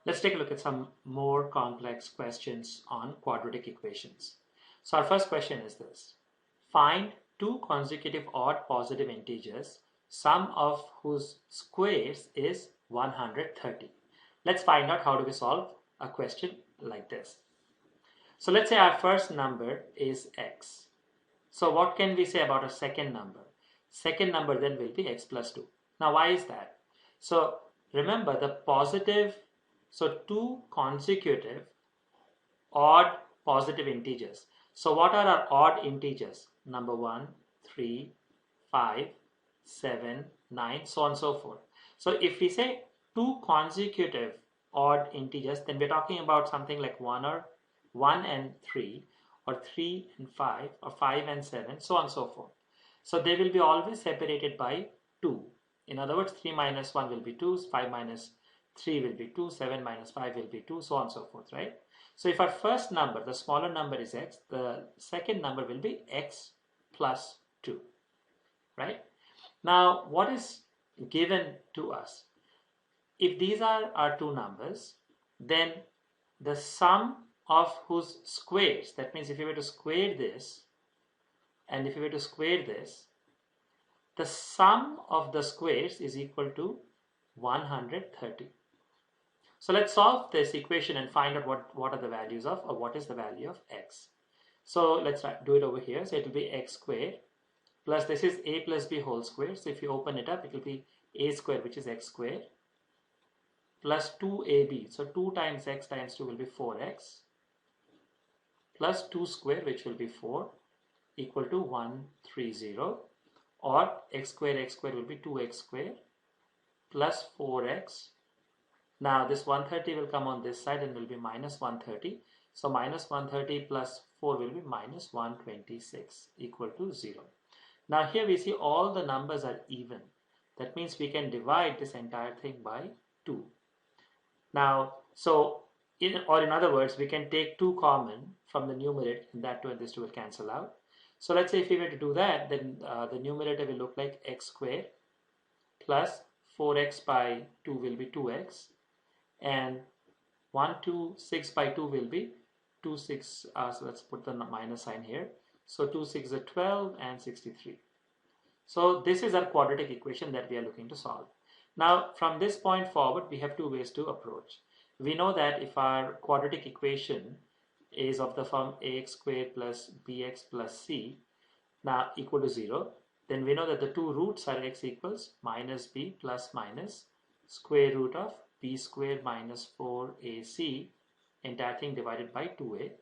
Let's take a look at some more complex questions on quadratic equations. So our first question is this. Find two consecutive odd positive integers, sum of whose squares is 130. Let's find out how do we solve a question like this. So let's say our first number is x. So what can we say about a second number? Second number then will be x plus 2. Now why is that? So remember the positive, so two consecutive odd positive integers. So what are our odd integers? Number 1, 3, 5, 7, 9, so on and so forth. So if we say two consecutive odd integers, then we're talking about something like 1 and 3, or 3 and 5, or 5 and 7, so on and so forth. So they will be always separated by 2. In other words, 3 minus 1 will be 2, 5 minus 3 will be 2, 7 minus 5 will be 2, so on and so forth, right? So if our first number, the smaller number is x, the second number will be x plus 2, right? Now, what is given to us? If these are our two numbers, then the sum of whose squares, that means if you were to square this, and if you were to square this, the sum of the squares is equal to 130. So let's solve this equation and find out what are the values of, or what is the value of x. So let's do it over here. So it will be x squared plus this is a plus b whole square. So if you open it up, it will be a squared, which is x squared, plus 2ab. So 2 times x times 2 will be 4x, plus 2 square, which will be 4, equal to 130, or x squared will be 2x squared plus 4x. Now this 130 will come on this side and will be minus 130. So minus 130 plus 4 will be minus 126, equal to 0. Now here we see all the numbers are even. That means we can divide this entire thing by 2. Now, so in other words, we can take 2 common from the numerator, and that 2 and this 2 will cancel out. So let's say if we were to do that, then the numerator will look like x squared plus 4x by 2 will be 2x, and 126 by 2 will be 26. So let's put the minus sign here. So 2 6 are 12 and 63. So this is our quadratic equation that we are looking to solve. Now from this point forward, we have 2 ways to approach. We know that if our quadratic equation is of the form ax squared plus bx plus c now equal to 0, then we know that the two roots are x equals minus b plus minus square root of b squared minus 4ac, entire thing divided by 2a,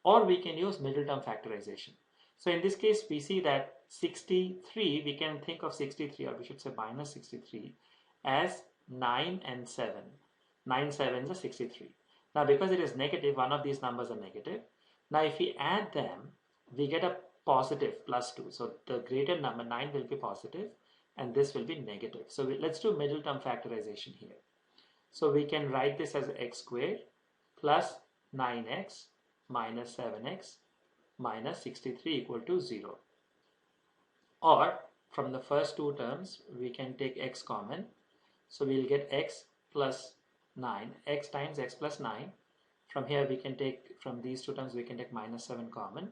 or we can use middle term factorization. So in this case, we see that 63, we can think of 63, or we should say minus 63, as 9 and 7. 9 sevens are 63. Now because it is negative, one of these numbers are negative. Now if we add them, we get a positive plus 2. So the greater number 9 will be positive and this will be negative. So let's do middle term factorization here. So we can write this as x squared plus 9x minus 7x minus 63 equal to 0. Or from the first two terms, we can take x common. So we'll get x plus 9, x times x plus 9. From here we can take, from these two terms we can take minus 7 common.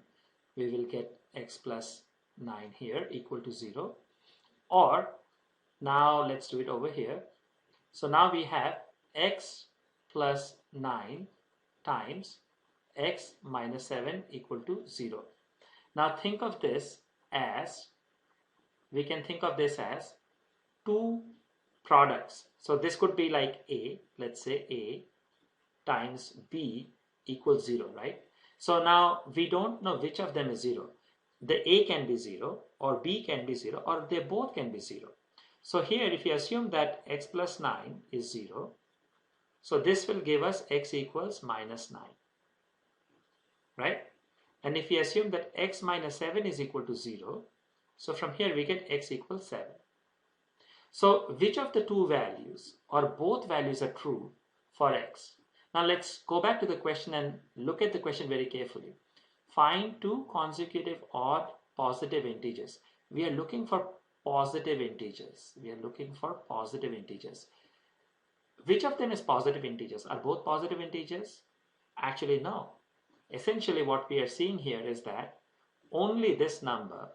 We will get x plus 9 here equal to 0. Or now let's do it over here. So now we have x plus 9 times x minus 7 equal to 0. Now think of this as, we can think of this as two products. So this could be like a, let's say a times b equals 0, right? So now we don't know which of them is 0. The a can be 0, or b can be 0, or they both can be 0. So here if we assume that x plus 9 is 0, so this will give us x equals minus 9, right? And if we assume that x minus 7 is equal to 0, so from here we get x equals 7. So which of the two values or both values are true for x? Now let's go back to the question and look at the question very carefully. Find two consecutive odd positive integers. We are looking for positive integers. We are looking for positive integers. Which of them is positive integers? Are both positive integers? Actually, no. Essentially, what we are seeing here is that only this number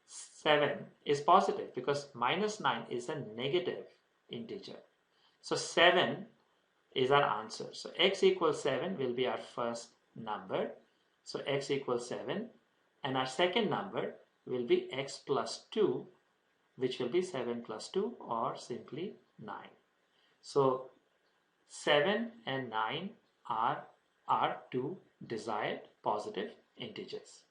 7 is positive because minus 9 is a negative integer. So 7 is our answer. So x equals 7 will be our first number. So x equals 7, and our second number will be x plus 2, which will be 7 plus 2, or simply 9. So 7 and 9 are our two desired positive integers.